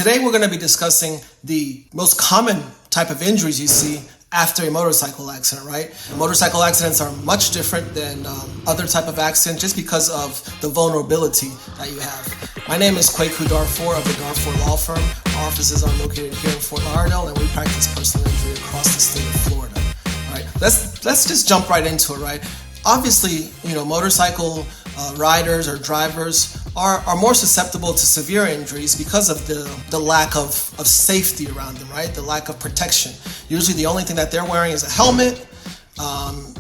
Today we're going to be discussing the most common type of injuries you see after a motorcycle accident, right? Motorcycle accidents are much different than other type of accidents just because of the vulnerability that you have. My name is Kwaku Darfour of the Darfour Law Firm. Our offices are located here in Fort Lauderdale, and we practice personal injury across the state of Florida. All right, let's just jump right into it, right? Obviously, motorcycle riders or drivers are more susceptible to severe injuries because of the lack of safety around them, right? The lack of protection. Usually the only thing that they're wearing is a helmet,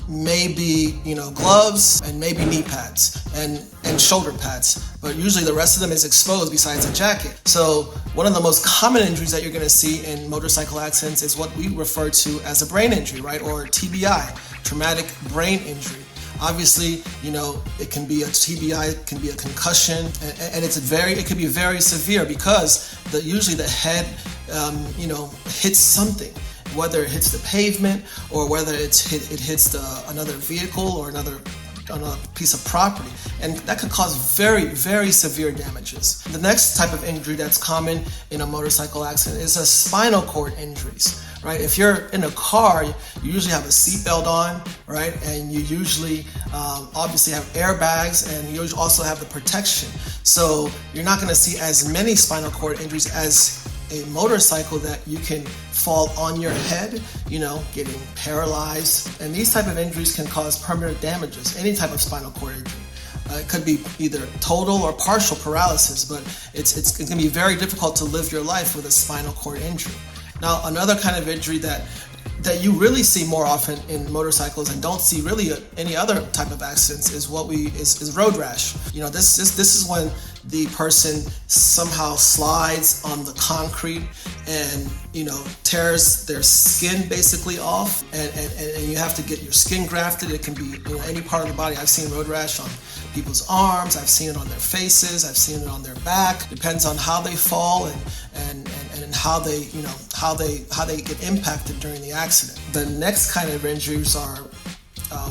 maybe gloves, and maybe knee pads and shoulder pads. But usually the rest of them is exposed besides a jacket. So one of the most common injuries that you're going to see in motorcycle accidents is what we refer to as a brain injury, right? Or TBI, traumatic brain injury. Obviously, it can be a TBI, it can be a concussion, and it can be very severe because usually the head, hits something, whether it hits the pavement or whether it hits another vehicle or another piece of property, and that could cause very, very severe damages. The next type of injury that's common in a motorcycle accident is a spinal cord injuries, right? If you're in a car, you usually have a seatbelt on, right? And you usually obviously have airbags, and you also have the protection. So you're not going to see as many spinal cord injuries as a motorcycle that you can fall on your head, getting paralyzed. And these type of injuries can cause permanent damages, any type of spinal cord injury. It could be either total or partial paralysis, but it's going to be very difficult to live your life with a spinal cord injury. Now, another kind of injury that you really see more often in motorcycles and don't see really any other type of accidents is is road rash. This is when the person somehow slides on the concrete and tears their skin basically off, and you have to get your skin grafted. It can be any part of the body. I've seen road rash on people's arms, I've seen it on their faces, I've seen it on their back. Depends on how they fall and how they get impacted during the accident. The next kind of injuries are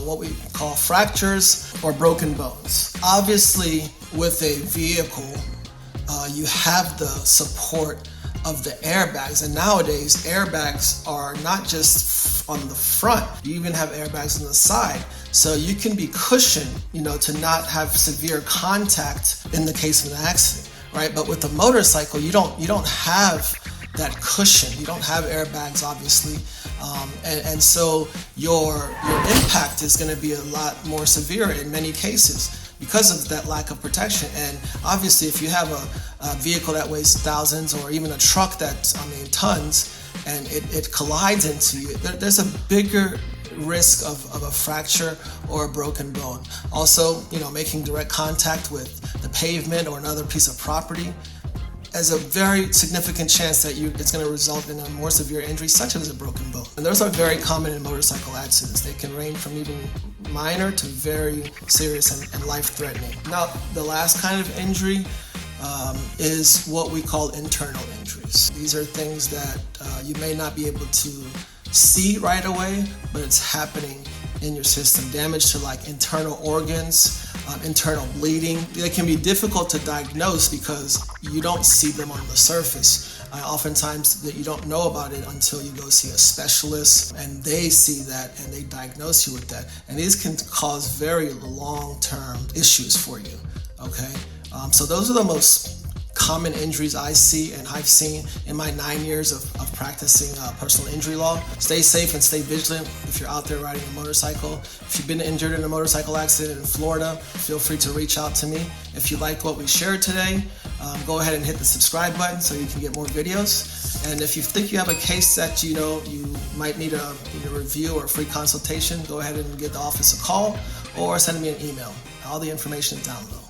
what we call fractures or broken bones. Obviously, with a vehicle, you have the support of the airbags, and nowadays airbags are not just on the front, you even have airbags on the side, so you can be cushioned to not have severe contact in the case of an accident, right? But with a motorcycle, you don't have that cushion. You don't have airbags, obviously, and so your impact is going to be a lot more severe in many cases because of that lack of protection. And obviously, if you have a vehicle that weighs thousands, or even a truck that's tons, and it collides into you, there's a bigger risk of a fracture or a broken bone. Also, making direct contact with the pavement or another piece of property has a very significant chance that it's going to result in a more severe injury, such as a broken bone. And those are very common in motorcycle accidents. They can range from even minor to very serious and life-threatening. Now, the last kind of injury is what we call internal injuries. These are things that you may not be able to see right away, but it's happening in your system. Damage to internal organs, internal bleeding. They can be difficult to diagnose because you don't see them on the surface. Oftentimes that you don't know about it until you go see a specialist, and they see that and they diagnose you with that. And these can cause very long-term issues for you, okay? So those are the most common injuries I see and I've seen in my 9 years of practicing personal injury law. Stay safe and stay vigilant if you're out there riding a motorcycle. If you've been injured in a motorcycle accident in Florida, feel free to reach out to me. If you liked what we shared today, go ahead and hit the subscribe button so you can get more videos. And if you think you have a case that you might need a review or a free consultation, go ahead and give the office a call or send me an email. All the information is down below.